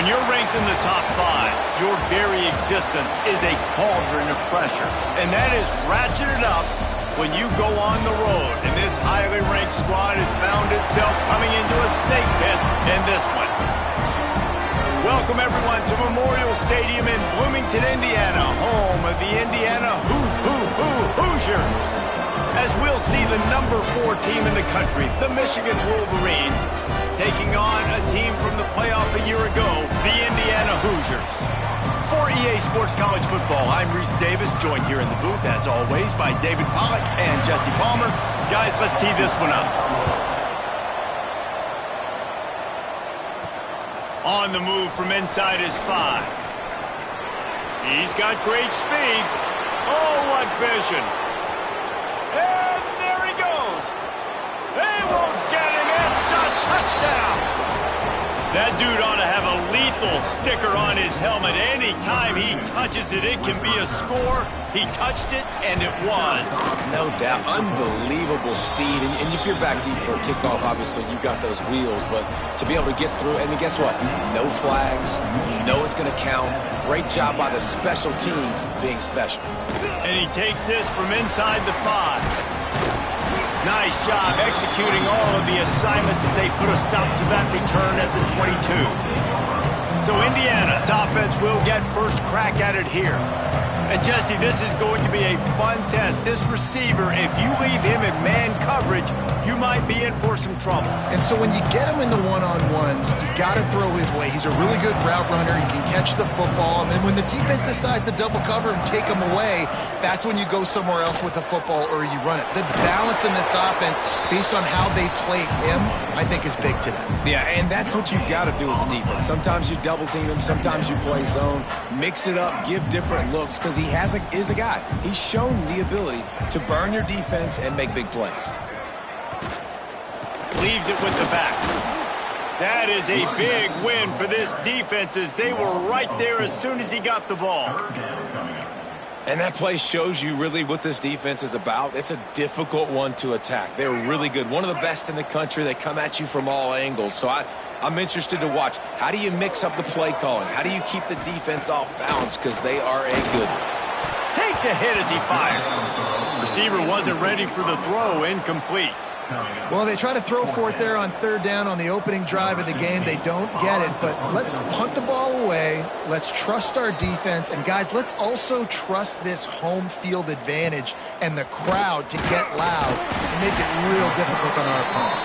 you're ranked in the top 5, your very existence is a cauldron of pressure. And that is ratcheted up when you go on the road. And this highly ranked squad has found itself coming into a snake pit in this one. Welcome, everyone, to Memorial Stadium in Bloomington, Indiana, home of the Indiana Hoosiers. As we'll see the number 4 team in the country, the Michigan Wolverines, taking on a team from the playoff a year ago, the Indiana Hoosiers. For EA Sports College Football, I'm Reese Davis, joined here in the booth, as always, by David Pollack and Jesse Palmer. Guys, let's tee this one up. On the move from inside his 5. He's got great speed. Oh, what vision. And there he goes. They won't get him. It's a touchdown. That dude ought to have a lethal sticker on his helmet. Anytime he touches it, it can be a score. He touched it, and it was. No doubt. Unbelievable speed. And if you're back deep for a kickoff, obviously you got those wheels. But to be able to get through, and guess what? No flags. You know it's going to count. Great job by the special teams being special. And he takes this from inside the 5. Nice job executing all of the assignments as they put a stop to that return at the 22. So Indiana's offense will get first crack at it here. And Jesse, this is going to be a fun test. This receiver, if you leave him in man coverage, you might be in for some trouble. And so when you get him in the one-on-ones, you got to throw his way. He's a really good route runner. He can catch the football. And then when the defense decides to double cover him, take him away, that's when you go somewhere else with the football or you run it. The balance in this offense, based on how they play him, I think is big today. Yeah, and that's what you got to do as a defense. Sometimes you double team him. Sometimes you play zone. Mix it up. Give different looks because he is a guy. He's shown the ability to burn your defense and make big plays. Leaves it with the back. That is a big win for this defense as they were right there as soon as he got the ball. And that play shows you really what this defense is about. It's a difficult one to attack. They're really good. One of the best in the country. They come at you from all angles. So I'm interested to watch. How do you mix up the play calling? How do you keep the defense off balance? Because they are a good one. Takes a hit as he fires. Receiver wasn't ready for the throw. Incomplete. Well, they try to throw for it there on 3rd down on the opening drive of the game. They don't get it, but let's punt the ball away. Let's trust our defense. And, guys, let's also trust this home field advantage and the crowd to get loud and make it real difficult on our opponent.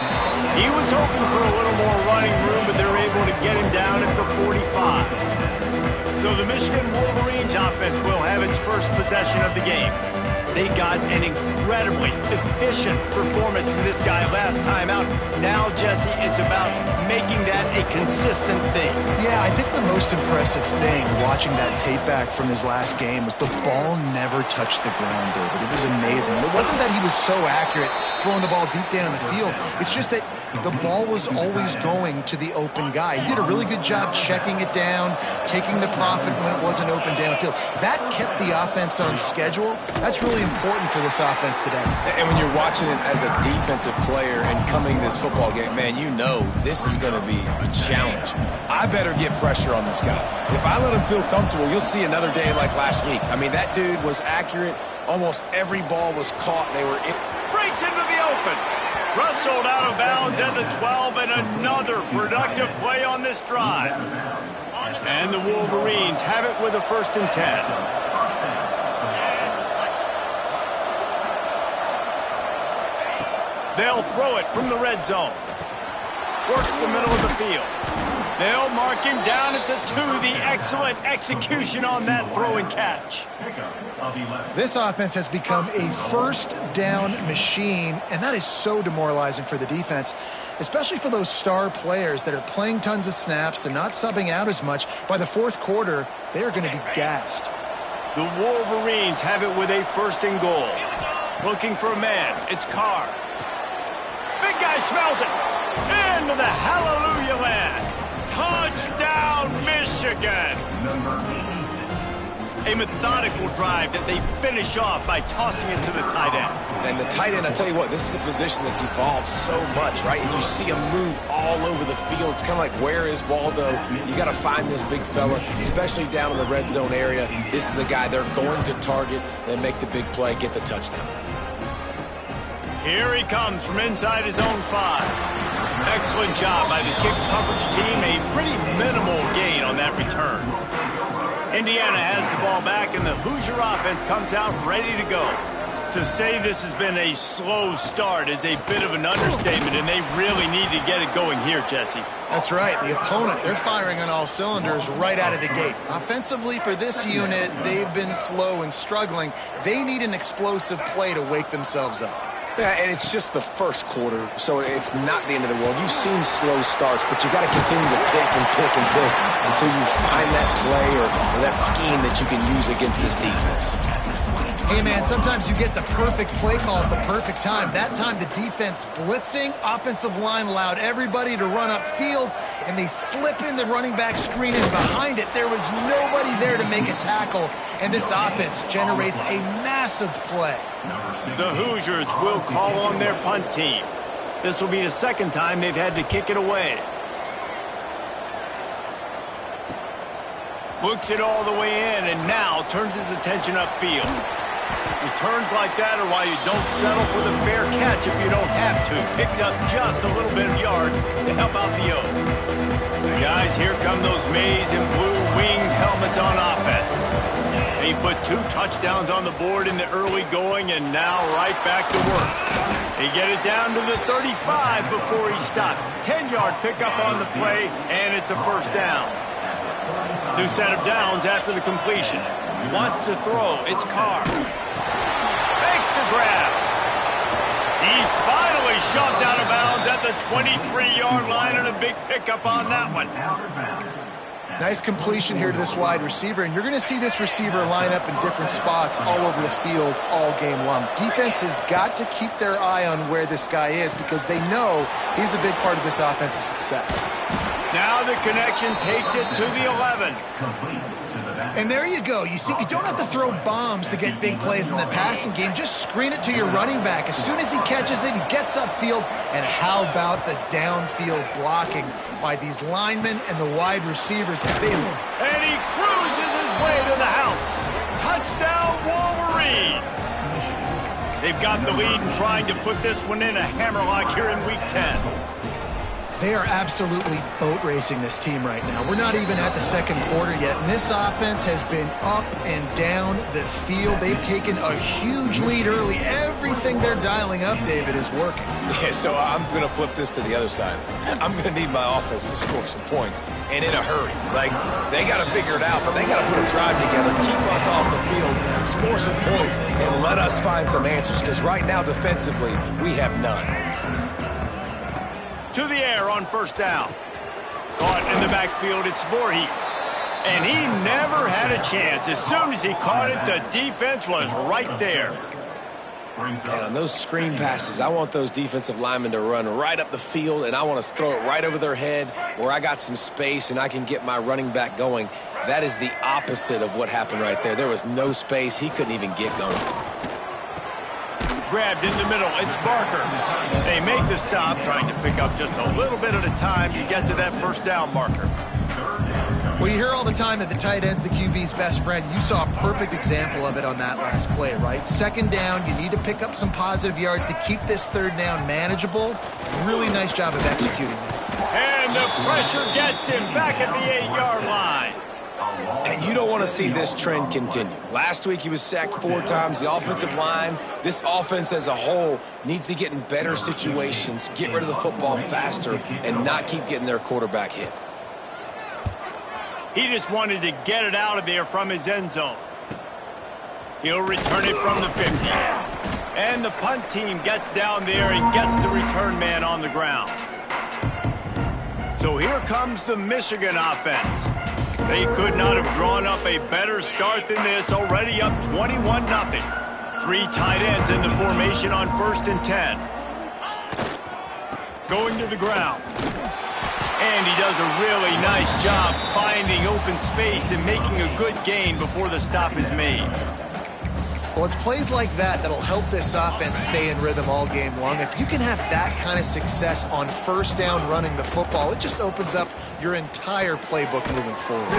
He was hoping for a little more running room, but they're able to get him down at the 45. So the Michigan Wolverines offense will have its first possession of the game. They got an incredibly efficient performance from this guy last time out. Now, Jesse, it's about making that a consistent thing. Yeah, I think the most impressive thing watching that tape back from his last game was the ball never touched the ground, David. It was amazing. It wasn't that he was so accurate throwing the ball deep down the field. It's just that the ball was always going to the open guy. He did a really good job checking it down, taking the profit when it wasn't open downfield. That kept the offense on schedule. That's really important for this offense today. And when you're watching it as a defensive player and coming this football game, man, you know this is going to be a challenge. I better get pressure on this guy. If I let him feel comfortable, you'll see another day like last week. I mean, that dude was accurate. Almost every ball was caught. They were in. Breaks into the open. Rustled out of bounds at the 12, and another productive play on this drive. And the Wolverines have it with a 1st and 10. They'll throw it from the red zone. Works the middle of the field. They'll mark him down at the 2. The excellent execution on that throw and catch. This offense has become a 1st down machine, and that is so demoralizing for the defense, especially for those star players that are playing tons of snaps. They're not subbing out as much. By the 4th quarter, they are going to be gassed. The Wolverines have it with a 1st and goal. Looking for a man. It's Carr. Big guy smells it. Into the hallelujah land. Touchdown, Michigan. A methodical drive that they finish off by tossing it to the tight end. And the tight end, I tell you what, this is a position that's evolved so much, right? And you see him move all over the field. It's kind of like, where is Waldo? You got to find this big fella, especially down in the red zone area. This is the guy they're going to target and make the big play, get the touchdown. Here he comes from inside his own 5. Excellent job by the kick coverage team. A pretty minimal gain on that return. Indiana has the ball back, and the Hoosier offense comes out ready to go. To say this has been a slow start is a bit of an understatement, and they really need to get it going here, Jesse. That's right. The opponent, they're firing on all cylinders right out of the gate. Offensively, for this unit, they've been slow and struggling. They need an explosive play to wake themselves up. Yeah, and it's just the first quarter, so it's not the end of the world. You've seen slow starts, but you got to continue to pick and pick and pick until you find that play or that scheme that you can use against this defense. Hey, man, sometimes you get the perfect play call at the perfect time. That time, the defense blitzing, offensive line allowed everybody to run upfield, and they slip in the running back screen, and behind it, there was nobody there to make a tackle, and this offense generates a massive play. The Hoosiers will call on their punt team. This will be the second time they've had to kick it away. Books it all the way in, and now turns his attention upfield. Returns like that are why you don't settle for the fair catch if you don't have to. Picks up just a little bit of yards to help out the O. Guys, here come those maize and blue winged helmets on offense. They put 2 touchdowns on the board in the early going, and now right back to work. They get it down to the 35 before he stopped. 10-yard pickup on the play, and it's a first down. New set of downs after the completion. Wants to throw. It's Carr. Makes the grab. He's finally shoved out of bounds at the 23-yard line, and a big pickup on that one. Nice completion here to this wide receiver, and you're going to see this receiver line up in different spots all over the field all game long. Defense has got to keep their eye on where this guy is because they know he's a big part of this offense's success. Now the connection takes it to the 11. And there you go. You see, you don't have to throw bombs to get big plays in the passing game. Just screen it to your running back. As soon as he catches it, he gets upfield. And how about the downfield blocking by these linemen and the wide receivers as they... And he cruises his way to the house. Touchdown, Wolverines. They've got the lead and trying to put this one in a hammerlock here in Week 10. They are absolutely boat racing this team right now. We're not even at the second quarter yet, and this offense has been up and down the field. They've taken a huge lead early. Everything they're dialing up, David, is working. Yeah, so I'm going to flip this to the other side. I'm going to need my offense to score some points, and in a hurry. Like, they got to figure it out, but they got to put a drive together, keep us off the field, score some points, and let us find some answers, because right now, defensively, we have none. To the air on first down. Caught in the backfield, it's Voorhees. And he never had a chance. As soon as he caught it, the defense was right there. And on those screen passes, I want those defensive linemen to run right up the field, and I want to throw it right over their head where I got some space and I can get my running back going. That is the opposite of what happened right there. There was no space. He couldn't even get going. Grabbed in the middle, it's Barker. They make the stop, trying to pick up just a little bit at a time to get to that first down marker. Well, you hear all the time that the tight end's the QB's best friend. You saw a perfect example of it on that last play, right? Second down, you need to pick up some positive yards to keep this third down manageable. Really nice job of executing that. And the pressure gets him back at the 8-yard line. And you don't want to see this trend continue. Last week he was sacked 4 times. The offensive line, this offense as a whole, needs to get in better situations, get rid of the football faster, and not keep getting their quarterback hit. He just wanted to get it out of there from his end zone. He'll return it from the 50. And the punt team gets down there and gets the return man on the ground. So here comes the Michigan offense. They could not have drawn up a better start than this, already up 21-0. 3 tight ends in the formation on 1st and 10. Going to the ground. And he does a really nice job finding open space and making a good gain before the stop is made. Well, it's plays like that that'll help this offense stay in rhythm all game long. If you can have that kind of success on first down running the football, it just opens up your entire playbook moving forward.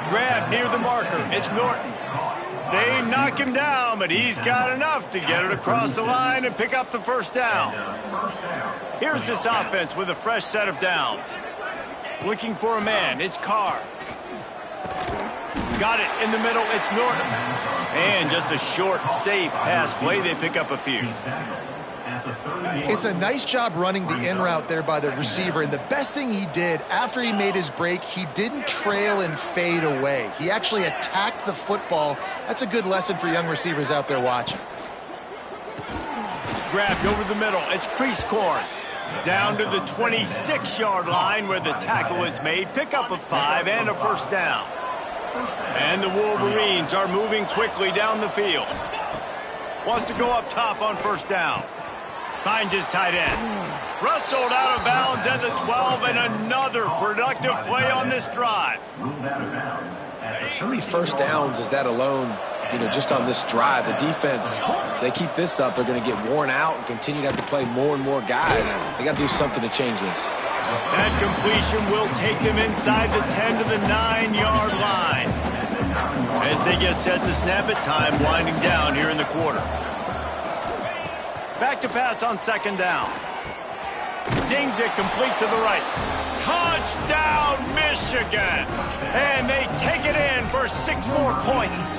Grab near the marker. It's Norton. They knock him down, but he's got enough to get it across the line and pick up the first down. Here's this offense with a fresh set of downs. Looking for a man. It's Carr. Got it in the middle. It's Norton. And just a short, safe pass play. They pick up a few. It's a nice job running the in route there by the receiver. And the best thing he did after he made his break, he didn't trail and fade away. He actually attacked the football. That's a good lesson for young receivers out there watching. Grabbed over the middle. It's Creasecorn. Down to the 26-yard line where the tackle is made. Pick up a 5 and a first down. And the Wolverines are moving quickly down the field. Wants to go up top on first down. Finds his tight end. Rustled out of bounds at the 12, and another productive play on this drive. How many first downs is that alone, just on this drive? The defense, they keep this up, they're going to get worn out and continue to have to play more and more guys. They got to do something to change this. That completion will take them inside the 10 to the 9-yard line. As they get set to snap it, time winding down here in the quarter. Back to pass on second down. Zings it complete to the right. Touchdown, Michigan! And they take it in for 6 more points.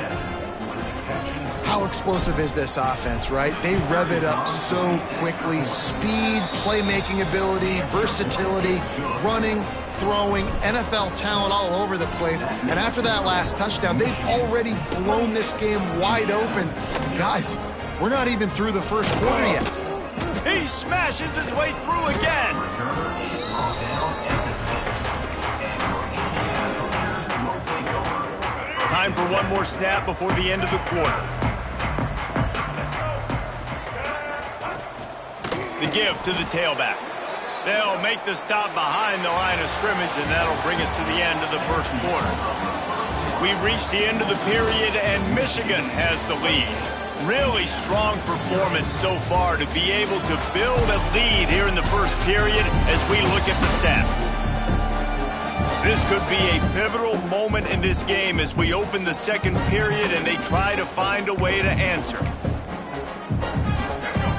How explosive is this offense, right? They rev it up so quickly. Speed, playmaking ability, versatility, running, throwing, NFL talent all over the place. And after that last touchdown, they've already blown this game wide open. Guys, we're not even through the first quarter yet. He smashes his way through again. Time for one more snap before the end of the quarter. The give to the tailback. They'll make the stop behind the line of scrimmage, and that'll bring us to the end of the first quarter. We've reached the end of the period, and Michigan has the lead. Really strong performance so far to be able to build a lead here in the first period as we look at the stats. This could be a pivotal moment in this game as we open the second period and they try to find a way to answer.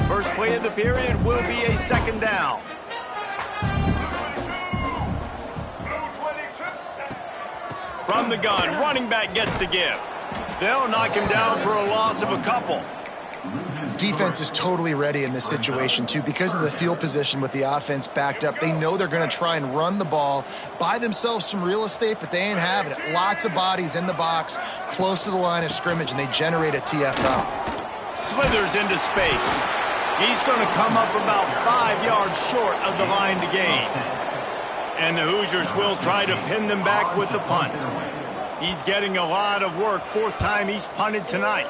First play of the period will be a second down. From the gun, running back gets to give. They'll knock him down for a loss of a couple. Defense is totally ready in this situation, too. Because of the field position with the offense backed up, they know they're going to try and run the ball, buy themselves some real estate, but they ain't having it. Lots of bodies in the box, close to the line of scrimmage, and they generate a TFL. Slithers into space. He's going to come up about 5 yards short of the line to gain. And the Hoosiers will try to pin them back with the punt. He's getting a lot of work. 4th time he's punted tonight.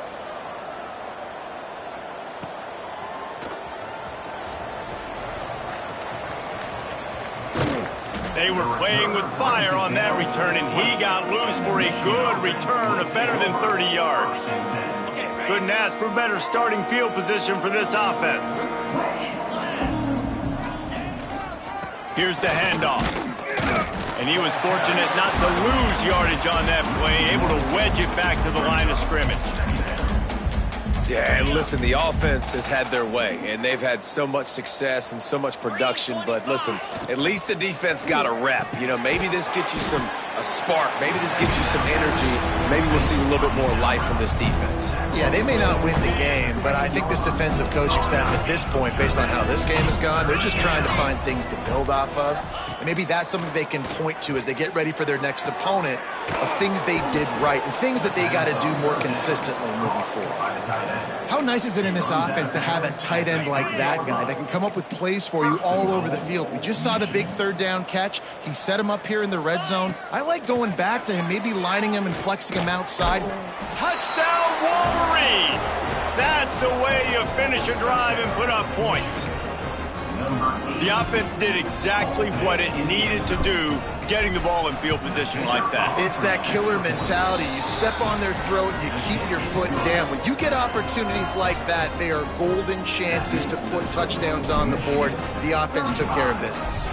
They were playing with fire on that return, and he got loose for a good return of better than 30 yards. Couldn't ask for better starting field position for this offense. Here's the handoff. And he was fortunate not to lose yardage on that play, able to wedge it back to the line of scrimmage. Yeah, and listen, the offense has had their way, and they've had so much success and so much production. But listen, at least the defense got a rep. Maybe this gets you a spark. Maybe this gets you some energy. Maybe we'll see a little bit more life from this defense. Yeah, they may not win the game, but I think this defensive coaching staff at this point, based on how this game has gone, they're just trying to find things to build off of. And maybe that's something they can point to as they get ready for their next opponent of things they did right and things that they got to do more consistently moving forward. How nice is it in this offense to have a tight end like that guy that can come up with plays for you all over the field? We just saw the big 3rd down catch. He set him up here in the red zone. I like going back to him, maybe lining him and flexing him outside. Touchdown, Wolverines! That's the way you finish a drive and put up points. The offense did exactly what it needed to do, getting the ball in field position like that. It's that killer mentality. You step on their throat, you keep your foot down. When you get opportunities like that, they are golden chances to put touchdowns on the board. The offense took care of business.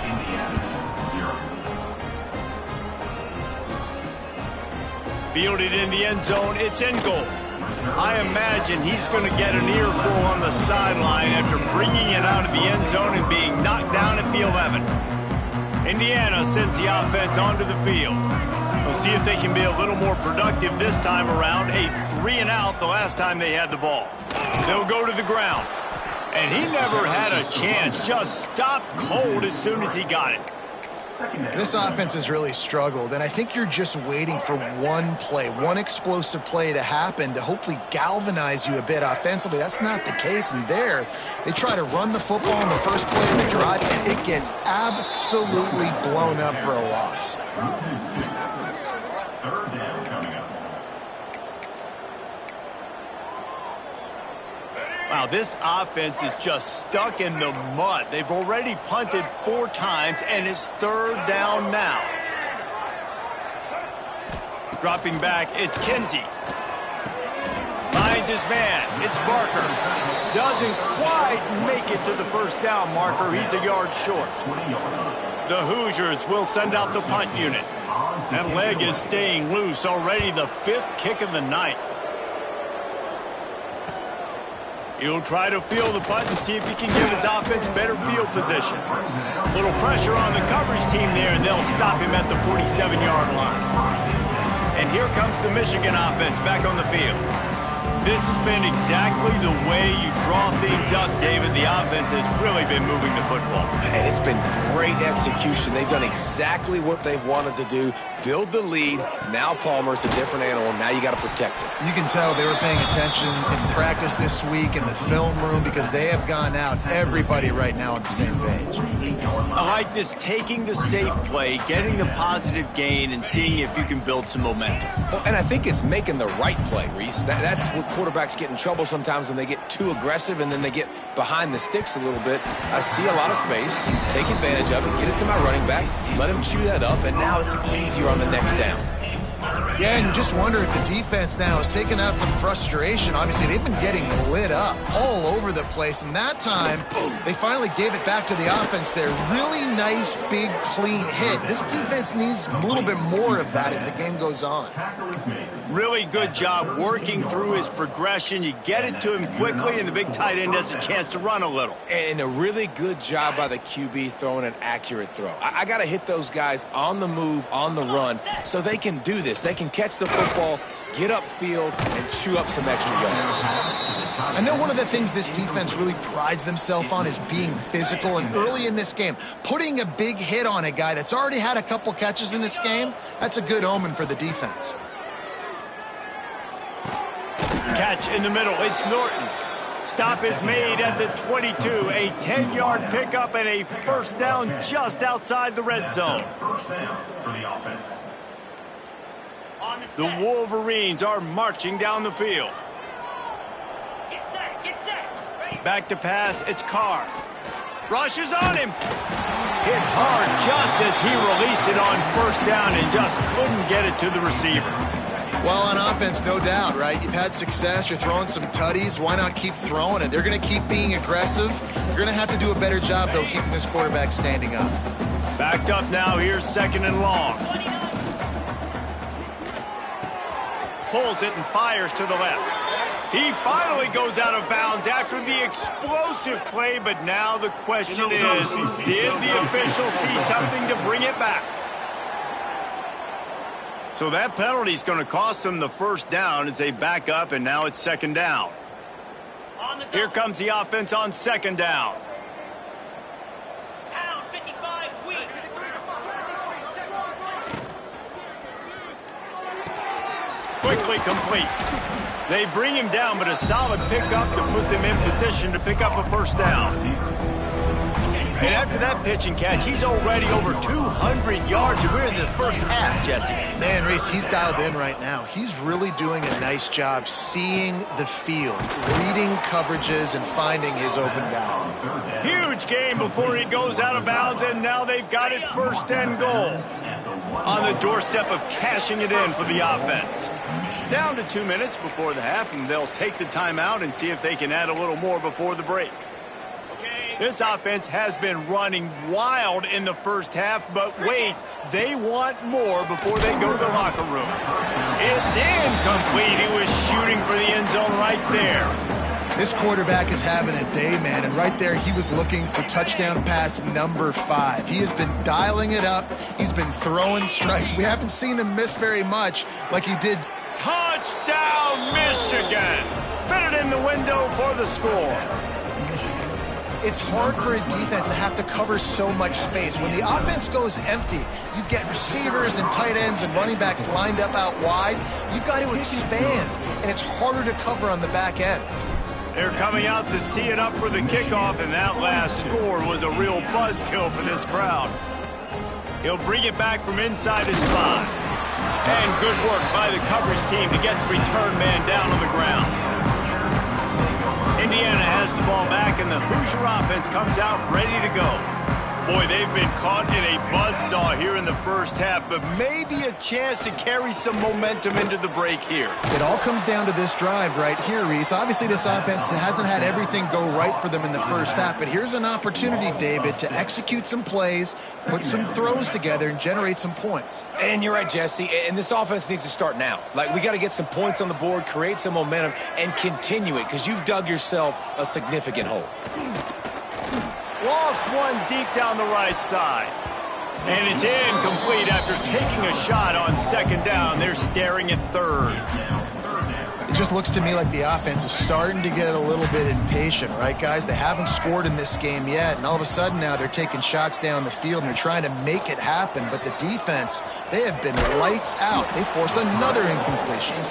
Fielded in the end zone, it's in goal. I imagine he's going to get an earful on the sideline after bringing it out of the end zone and being knocked down at the 11. Indiana sends the offense onto the field. We'll see if they can be a little more productive this time around. A 3-and-out the last time they had the ball. They'll go to the ground. And he never had a chance. Just stopped cold as soon as he got it. This offense has really struggled, and I think you're just waiting for one play, one explosive play to happen to hopefully galvanize you a bit offensively. That's not the case, and there they try to run the football in the first play of the drive, and it gets absolutely blown up for a loss. Wow, this offense is just stuck in the mud. They've already punted 4 times, and it's 3rd down now. Dropping back, it's Kinsey. Finds his man, it's Barker. Doesn't quite make it to the first down marker. He's a yard short. The Hoosiers will send out the punt unit. That leg is staying loose, already the 5th kick of the night. He'll try to field the punt and see if he can give his offense better field position. A little pressure on the coverage team there, and they'll stop him at the 47-yard line. And here comes the Michigan offense back on the field. This has been exactly the way you draw things up, David. The offense has really been moving the football. And it's been great execution. They've done exactly what they've wanted to do. Build the lead. Now Palmer's a different animal. Now you got to protect it. You can tell they were paying attention in practice this week in the film room because they have gone out, everybody right now on the same page. I like this, taking the safe play, getting the positive gain, and seeing if you can build some momentum. Well, and I think it's making the right play, Reese. That's what quarterbacks get in trouble sometimes when they get too aggressive and then they get behind the sticks a little bit. I see a lot of space, take advantage of it, get it to my running back, let him chew that up, and now it's easier on the next down. Yeah, and you just wonder if the defense now has taken out some frustration. Obviously, they've been getting lit up all over the place, and that time, they finally gave it back to the offense there. Really nice, big, clean hit. This defense needs a little bit more of that as the game goes on. Really good job working through his progression. You get it to him quickly, and the big tight end has a chance to run a little. And a really good job by the QB throwing an accurate throw. I got to hit those guys on the move, on the run, so they can do this. They can catch the football, get upfield, and chew up some extra yards. I know one of the things this defense really prides themselves on is being physical, and early in this game, putting a big hit on a guy that's already had a couple catches in this game, that's a good omen for the defense. Catch in the middle, it's Norton. Stop is made at the 22, a 10-yard pickup and a first down just outside the red zone. The Wolverines are marching down the field. Back to pass, it's Carr. Rushes on him. Hit hard just as he released it on first down and just couldn't get it to the receiver. Well, on offense, no doubt, right? You've had success. You're throwing some tutties. Why not keep throwing it? They're going to keep being aggressive. You're going to have to do a better job, though, keeping this quarterback standing up. Backed up now. Here's 2nd and long. Pulls it and fires to the left. He finally goes out of bounds after the explosive play, but now the question is, did the official see something to bring it back? So that penalty is going to cost them the first down as they back up, and now it's 2nd down. Here comes the offense on 2nd down. Quickly complete. They bring him down, but a solid pickup to put them in position to pick up a first down. And after that pitch and catch, he's already over 200 yards, and we're in the first half, Jesse. Man, Reese, he's dialed in right now. He's really doing a nice job seeing the field, reading coverages, and finding his open guy. Huge game before he goes out of bounds, and now they've got it first and goal. On the doorstep of cashing it in for the offense. Down to 2 minutes before the half, and they'll take the timeout and see if they can add a little more before the break. This offense has been running wild in the first half, but wait, they want more before they go to the locker room. It's incomplete. He was shooting for the end zone right there. This quarterback is having a day, man, and right there he was looking for touchdown pass number 5. He has been dialing it up. He's been throwing strikes. We haven't seen him miss very much like he did. Touchdown, Michigan! Fit it in the window for the score. It's hard for a defense to have to cover so much space. When the offense goes empty, you've got receivers and tight ends and running backs lined up out wide. You've got to expand, and it's harder to cover on the back end. They're coming out to tee it up for the kickoff, and that last score was a real buzzkill for this crowd. He'll bring it back from inside his 5. And good work by the coverage team to get the return man down on the ground. Indiana has the ball back, and the Hoosier offense comes out ready to go. Boy, they've been caught in a buzzsaw here in the first half, but maybe a chance to carry some momentum into the break here. It all comes down to this drive right here, Reese. Obviously, this offense hasn't had everything go right for them in the first half, but here's an opportunity, David, to execute some plays, put some throws together, and generate some points. And you're right, Jesse, and this offense needs to start now. Like, we got to get some points on the board, create some momentum, and continue it, because you've dug yourself a significant hole. Lost one deep down the right side. And it's incomplete after taking a shot on second down. They're staring at third. It just looks to me like the offense is starting to get a little bit impatient, right, guys? They haven't scored in this game yet, and all of a sudden now they're taking shots down the field and they're trying to make it happen. But the defense, they have been lights out. They force another incompletion.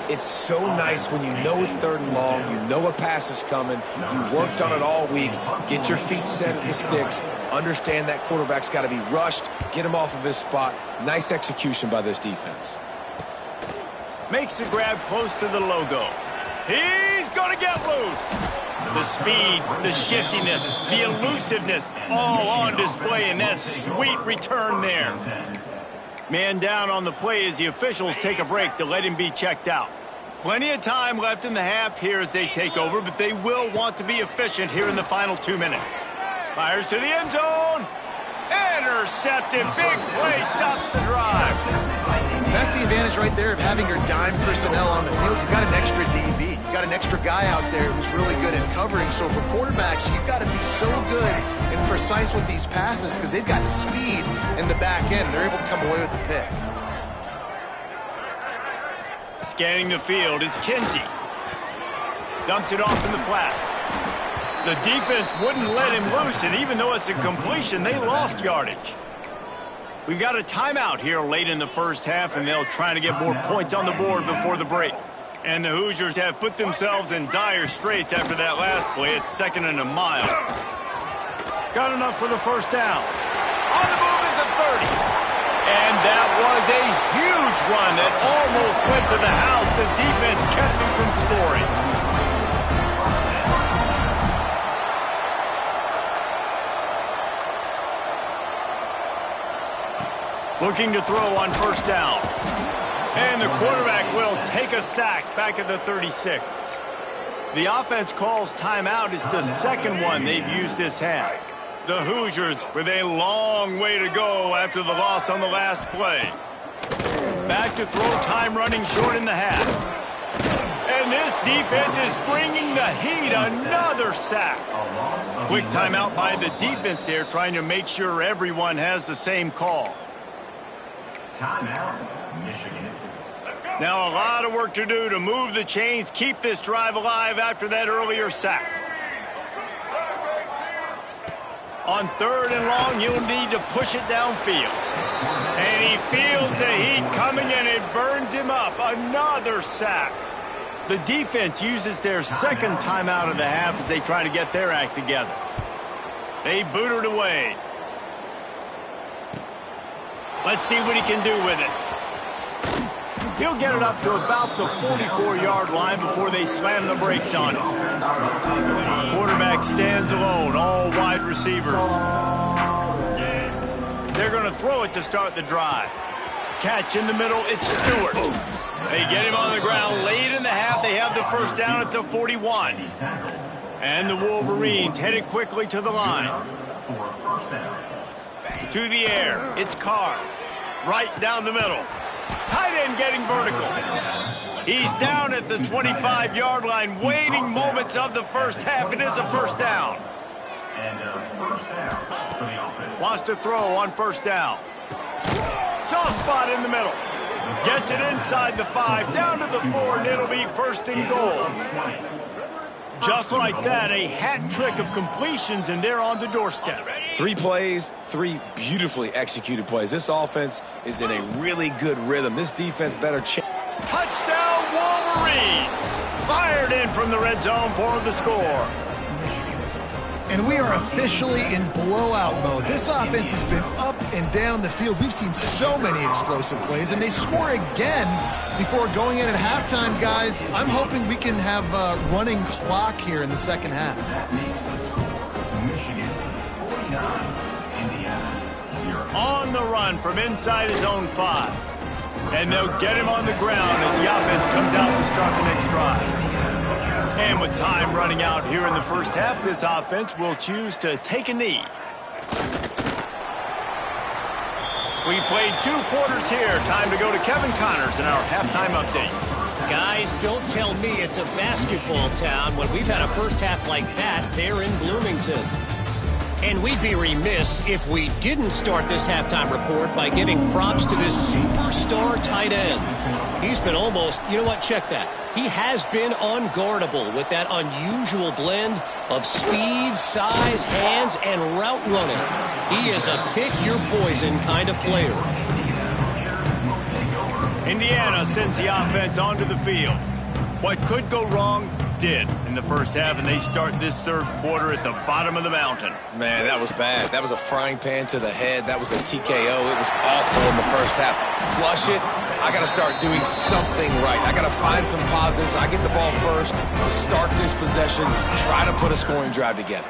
It's so nice when you know it's third and long, you know a pass is coming, you worked on it all week, get your feet set at the sticks, understand that quarterback's got to be rushed, get him off of his spot. Nice execution by this defense. Makes the grab close to the logo. He's going to get loose. The speed, the shiftiness, the elusiveness, all on display in that sweet return there. Man down on the play as the officials take a break to let him be checked out. Plenty of time left in the half here as they take over, but they will want to be efficient here in the final 2 minutes. Fires to the end zone. Intercepted. Big play stops the drive. That's the advantage right there of having your dime personnel on the field. You've got an extra DB. You've got an extra guy out there who's really good at covering. So for quarterbacks, you've got to be so good and precise with these passes because they've got speed in the back end. They're able to come away with the pick. Scanning the field, it's Kinsey. Dumps it off in the flats. The defense wouldn't let him loose, and even though it's a completion, they lost yardage. We've got a timeout here late in the first half, and they'll try to get more points on the board before the break. And the Hoosiers have put themselves in dire straits after that last play. It's 2nd and a mile. Got enough for the first down. On the move is the 30. And that was a huge run that almost went to the house. The defense kept him from scoring. Looking to throw on first down. And the quarterback will take a sack back at the 36. The offense calls timeout. It's the second one they've used this half. The Hoosiers with a long way to go after the loss on the last play. Back to throw, time running short in the half. And this defense is bringing the heat. Another sack. Quick timeout by the defense there, trying to make sure everyone has the same call. Timeout, Michigan. Now a lot of work to do to move the chains, keep this drive alive after that earlier sack. On 3rd and long, you'll need to push it downfield. And he feels the heat coming, and it burns him up. Another sack. The defense uses their second timeout of the half as they try to get their act together. They boot it away. Let's see what he can do with it. He'll get it up to about the 44-yard line before they slam the brakes on it. Quarterback stands alone, all wide receivers. They're going to throw it to start the drive. Catch in the middle, it's Stewart. They get him on the ground late in the half. They have the first down at the 41. And the Wolverines headed quickly to the line. To the air, it's Carr. Right down the middle. Tight end getting vertical. He's down at the 25-yard line, waiting moments of the first half. It is a first down. Wants to throw on first down. Soft spot in the middle. Gets it inside the 5, down to the 4, and it'll be first and goal. Just like that, a hat trick of completions, and they're on the doorstep. 3 plays, 3 beautifully executed plays. This offense is in a really good rhythm. This defense better check. Touchdown, Wolverines! Fired in from the red zone for the score. And we are officially in blowout mode. This offense has been up and down the field. We've seen so many explosive plays, and they score again before going in at halftime, guys. I'm hoping we can have a running clock here in the second half. On the run from inside his own 5. And they'll get him on the ground as the offense comes out to start the next drive. And with time running out here in the first half, this offense will choose to take a knee. We played 2 quarters here. Time to go to Kevin Connors in our halftime update. Guys, don't tell me it's a basketball town when we've had a first half like that there in Bloomington. And we'd be remiss if we didn't start this halftime report by giving props to this superstar tight end. He's been almost, you know what, check that. He has been unguardable with that unusual blend of speed, size, hands, and route running. He is a pick-your-poison kind of player. Indiana sends the offense onto the field. What could go wrong did in the first half, and they start this third quarter at the bottom of the mountain. Man, that was bad. That was a frying pan to the head. That was a TKO. It was awful in the first half. Flush it. I got to start doing something right. I got to find some positives. I get the ball first to start this possession, try to put a scoring drive together.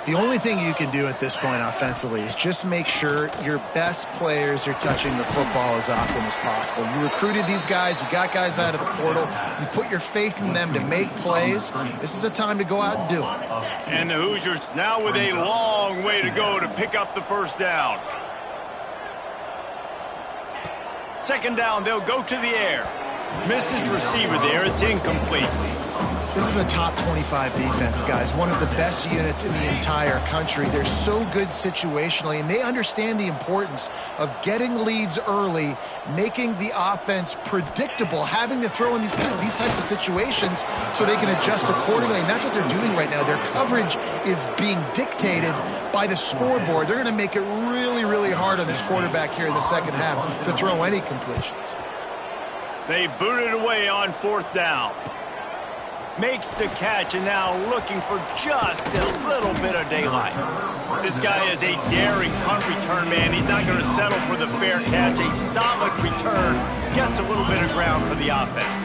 The only thing you can do at this point offensively is just make sure your best players are touching the football as often as possible. You recruited these guys. You got guys out of the portal. You put your faith in them to make plays. This is a time to go out and do it. And the Hoosiers now with a long way to go to pick up the first down. Second down, they'll go to the air. Missed his receiver there. It's incomplete. This is a top 25 defense, guys. One of the best units in the entire country. They're so good situationally, and they understand the importance of getting leads early, making the offense predictable, having to throw in these types of situations so they can adjust accordingly. And that's what they're doing right now. Their coverage is being dictated by the scoreboard. They're going to make it really, really hard on this quarterback here in the second half to throw any completions. They booted away on fourth down. Makes the catch, and now looking for just a little bit of daylight. This guy is a daring punt return man. He's not going to settle for the fair catch. A solid return gets a little bit of ground for the offense.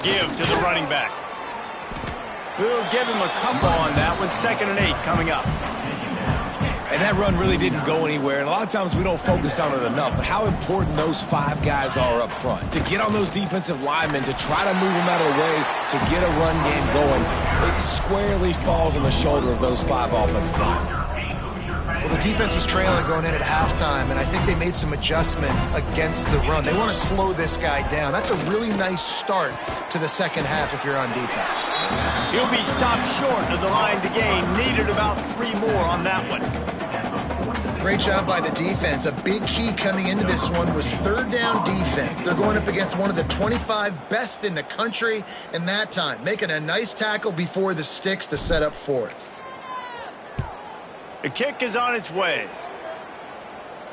Give to the running back. We'll give him a couple on that one. 2nd and 8 coming up. And that run really didn't go anywhere. And a lot of times we don't focus on it enough. But how important those 5 guys are up front. To get on those defensive linemen, to try to move them out of the way, to get a run game going, it squarely falls on the shoulder of those 5 offensive linemen. Well, the defense was trailing going in at halftime, and I think they made some adjustments against the run. They want to slow this guy down. That's a really nice start to the second half if you're on defense. He'll be stopped short of the line to gain. Needed about 3 more on that one. Great job by the defense. A big key coming into this one was third down defense. They're going up against one of the 25 best in the country in that time, making a nice tackle before the sticks to set up fourth. The kick is on its way.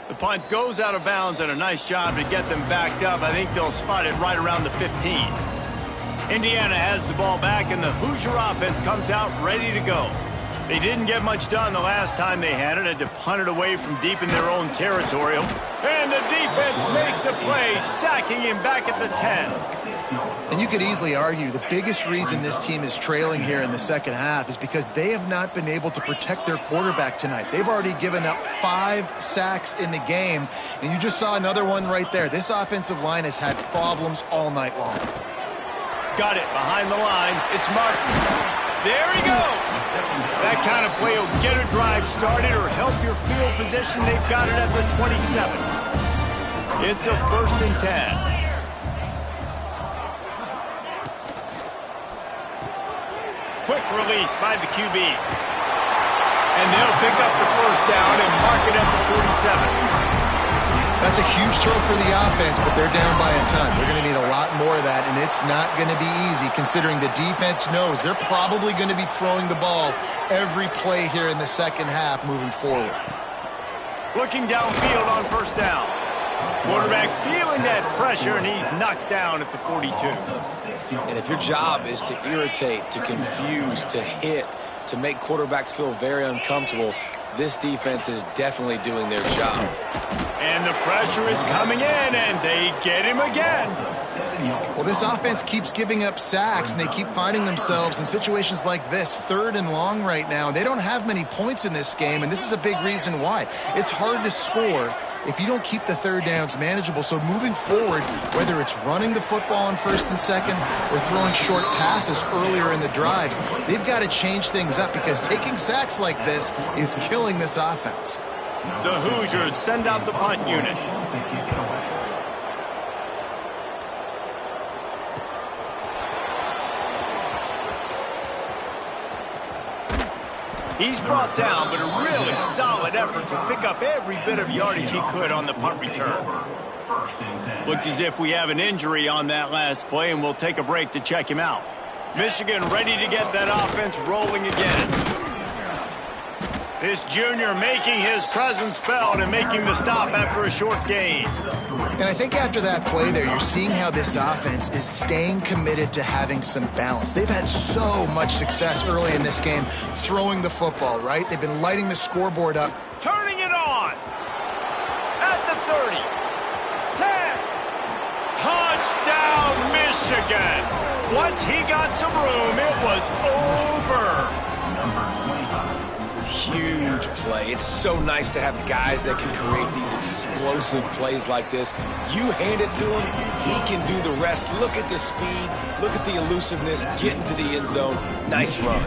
The punt goes out of bounds, and a nice job to get them backed up. I think they'll spot it right around the 15. Indiana has the ball back, and the Hoosier offense comes out ready to go. They didn't get much done the last time they had it, had to punt it away from deep in their own territory. And the defense makes a play, sacking him back at the 10. And you could easily argue the biggest reason this team is trailing here in the second half is because they have not been able to protect their quarterback tonight. They've already given up 5 sacks in the game, and you just saw another one right there. This offensive line has had problems all night long. Got it behind the line. It's Martin. There he goes. That kind of play will get a drive started or help your field position. They've got it at the 27. It's a 1st and 10. Quick release by the QB. And they'll pick up the 1st down and mark it at the 47. That's a huge throw for the offense, but they're down by a ton. They're going to need a lot more of that, and it's not going to be easy considering the defense knows they're probably going to be throwing the ball every play here in the second half moving forward. Looking downfield on 1st down. Quarterback feeling that pressure, and he's knocked down at the 42. And if your job is to irritate, to confuse, to hit, to make quarterbacks feel very uncomfortable, this defense is definitely doing their job. And the pressure is coming in, and they get him again. Well, this offense keeps giving up sacks, and they keep finding themselves in situations like this, 3rd and long right now. They don't have many points in this game, and this is a big reason why. It's hard to score if you don't keep the 3rd downs manageable. So moving forward, whether it's running the football on 1st and 2nd or throwing short passes earlier in the drives, they've got to change things up because taking sacks like this is killing this offense. The Hoosiers send out the punt unit. He's brought down, but a really solid effort to pick up every bit of yardage he could on the punt return. Looks as if we have an injury on that last play, and we'll take a break to check him out. Michigan ready to get that offense rolling again. This junior making his presence felt and making the stop after a short gain. And I think after that play there, you're seeing how this offense is staying committed to having some balance. They've had so much success early in this game throwing the football, right? They've been lighting the scoreboard up. Turning it on. At the 30. 10. Touchdown, Michigan. Once he got some room, it was over. Huge play. It's so nice to have guys that can create these explosive plays like this. You hand it to him, he can do the rest. Look at the speed, look at the elusiveness, get into the end zone. Nice run.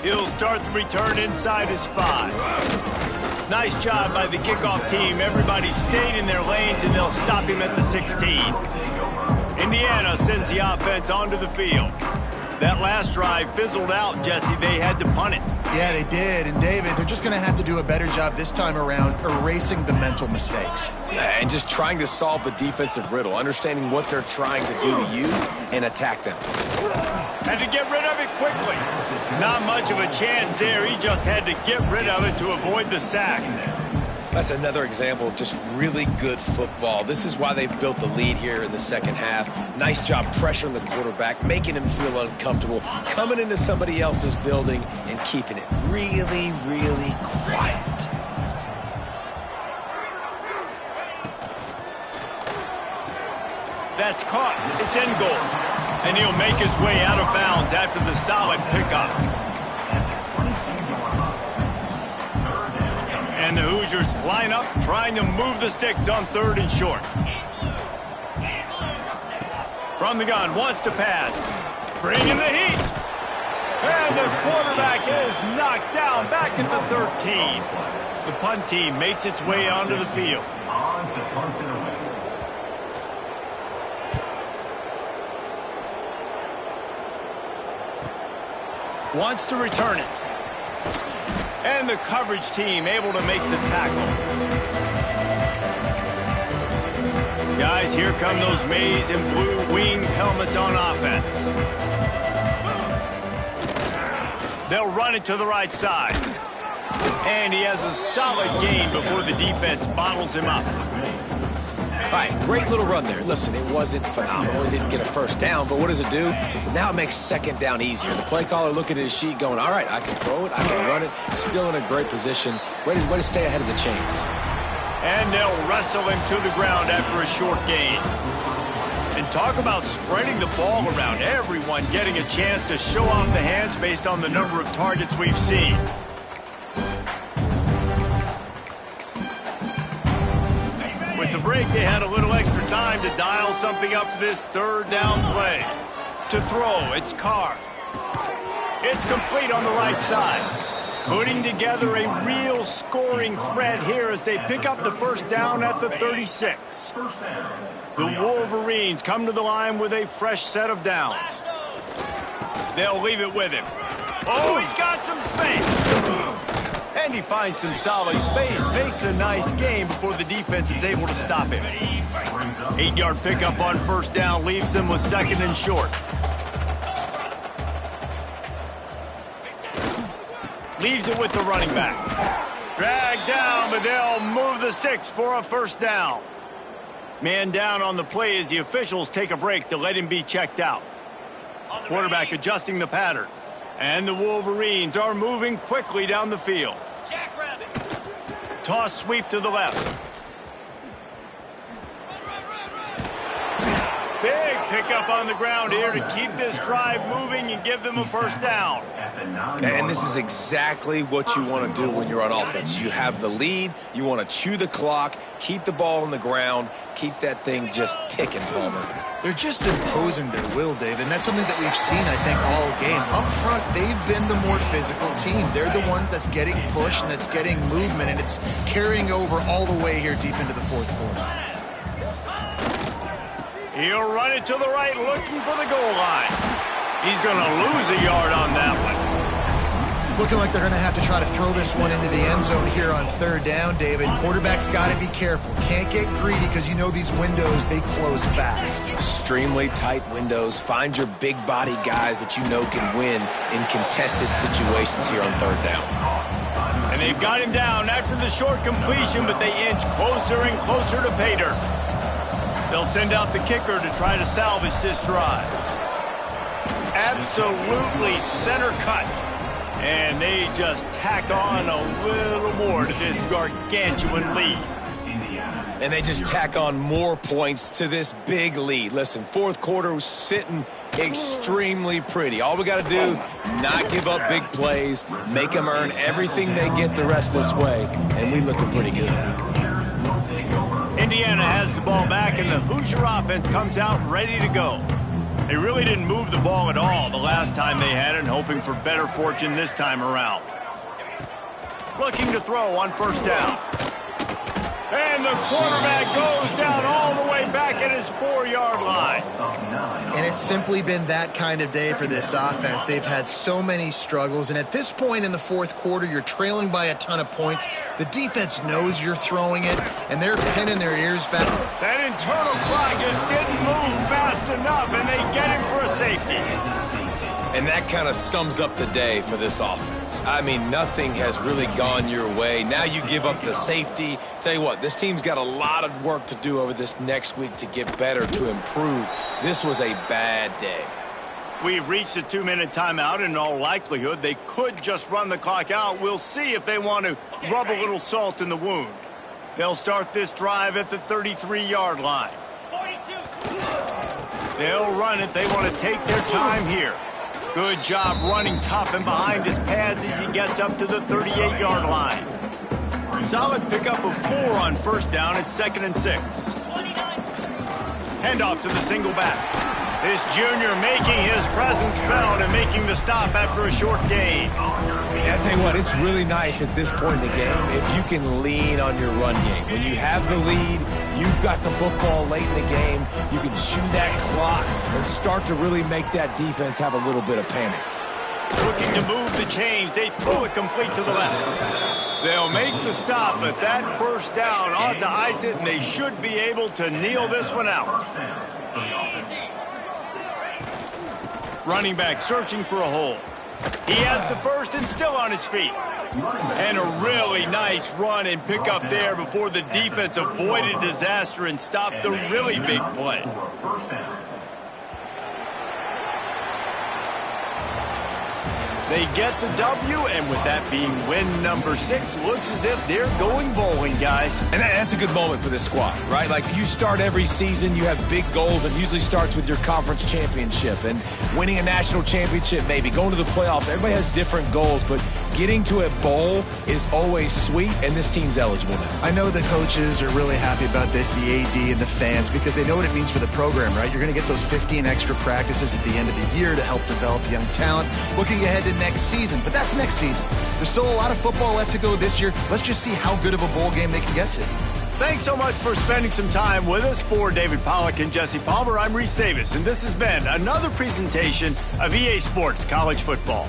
He'll start the return inside his 5. Nice job by the kickoff team. Everybody stayed in their lanes, and they'll stop him at the 16. Indiana sends the offense onto the field. That last drive fizzled out, Jesse. They had to punt it. Yeah, they did. And, David, they're just going to have to do a better job this time around erasing the mental mistakes. And just trying to solve the defensive riddle, understanding what they're trying to do to you and attack them. Had to get rid of it quickly. Not much of a chance there. He just had to get rid of it to avoid the sack. That's another example of just really good football. This is why they've built the lead here in the second half. Nice job pressuring the quarterback, making him feel uncomfortable, coming into somebody else's building and keeping it really, really quiet. That's caught. It's in goal. And he'll make his way out of bounds after the solid pickup. And the Hoosiers line up, trying to move the sticks on 3rd and short. From the gun, wants to pass. Bringing the heat. And the quarterback is knocked down back at the 13. The punt team makes its way onto the field. Wants to return it. And the coverage team able to make the tackle. Guys, here come those maize and blue winged helmets on offense. They'll run it to the right side. And he has a solid gain before the defense bottles him up. All right, great little run there. Listen, it wasn't phenomenal. He didn't get a first down, but what does it do? Now it makes second down easier. The play caller looking at his sheet going, all right, I can throw it, I can run it, still in a great position, ready to stay ahead of the chains. And they'll wrestle him to the ground after a short gain. And talk about spreading the ball around. Everyone getting a chance to show off the hands based on the number of targets we've seen. With the break, they had a little extra time to dial something up for this third down play. To throw, it's Carr. It's complete on the right side. Putting together a real scoring threat here as they pick up the first down at the 36. The Wolverines come to the line with a fresh set of downs. They'll leave it with him. Oh, he's got some space. And he finds some solid space, makes a nice game before the defense is able to stop him. 8-yard pickup on first down leaves them with second and short. Leaves it with the running back. Dragged down, but they'll move the sticks for a first down. Man down on the play as the officials take a break to let him be checked out. Quarterback adjusting the pattern. And the Wolverines are moving quickly down the field. Toss sweep to the left. Big pickup on the ground here to keep this drive moving and give them a first down. And this is exactly what you want to do when you're on offense. You have the lead, you want to chew the clock, keep the ball on the ground, keep that thing just ticking, Palmer. They're just imposing their will, Dave, and that's something that we've seen, I think, all game. Up front, they've been the more physical team. They're the ones that's getting pushed and that's getting movement, and it's carrying over all the way here deep into the fourth quarter. He'll run it to the right, looking for the goal line. He's going to lose a yard on that one. It's looking like they're going to have to try to throw this one into the end zone here on third down, David. Quarterback's got to be careful. Can't get greedy because you know these windows, they close fast. Extremely tight windows. Find your big body guys that you know can win in contested situations here on third down. And they've got him down after the short completion, but they inch closer and closer to pay dirt. They'll send out the kicker to try to salvage this drive. Absolutely center cut. And they just tack on a little more to this gargantuan lead. And they just tack on more points to this big lead. Listen, fourth quarter was sitting extremely pretty. All we got to do, not give up big plays, make them earn everything they get the rest this way, and we looking pretty good. Indiana has the ball back, and the Hoosier offense comes out ready to go. They really didn't move the ball at all the last time they had it, and hoping for better fortune this time around. Looking to throw on first down. And the quarterback goes down all the way back at his 4-yard line. And it's simply been that kind of day for this offense. They've had so many struggles, and at this point in the fourth quarter, you're trailing by a ton of points. The defense knows you're throwing it, and they're pinning their ears back. That internal clock just didn't move fast enough, and they get him for a safety. And that kind of sums up the day for this offense. I mean, nothing has really gone your way. Now you give up the safety. Tell you what, this team's got a lot of work to do over this next week to get better, to improve. This was a bad day. We've reached a 2-minute timeout, and in all likelihood, they could just run the clock out. We'll see if they want to rub a little salt in the wound. They'll start this drive at the 33-yard line. They'll run it. They want to take their time here. Good job running tough and behind his pads as he gets up to the 38-yard line. Solid pickup of 4 on first down at 2nd and 6. Handoff to the single back. This junior making his presence felt and making the stop after a short gain. Yeah, I tell you what, it's really nice at this point in the game if you can lean on your run game. When you have the lead, you've got the football late in the game, you can chew that clock and start to really make that defense have a little bit of panic. Looking to move the chains, they throw it complete to the left. They'll make the stop, but that first down ought to ice it, and they should be able to kneel this one out. Running back searching for a hole. He has the first and still on his feet. And a really nice run and pick up there before the defense avoided disaster and stopped the really big play. They get the W, and with that being win number 6, looks as if they're going bowling, guys. And that's a good moment for this squad, right? Like, you start every season, you have big goals. It usually starts with your conference championship and winning a national championship, maybe going to the playoffs. Everybody has different goals, but getting to a bowl is always sweet, and this team's eligible now. I know the coaches are really happy about this, the AD and the fans, because they know what it means for the program, right? You're going to get those 15 extra practices at the end of the year to help develop young talent. Looking ahead to next season, but that's next season. There's still a lot of football left to go this year. Let's just see how good of a bowl game they can get to. Thanks so much for spending some time with us. For David Pollack and Jesse Palmer, I'm Reese Davis, and this has been another presentation of EA Sports College Football.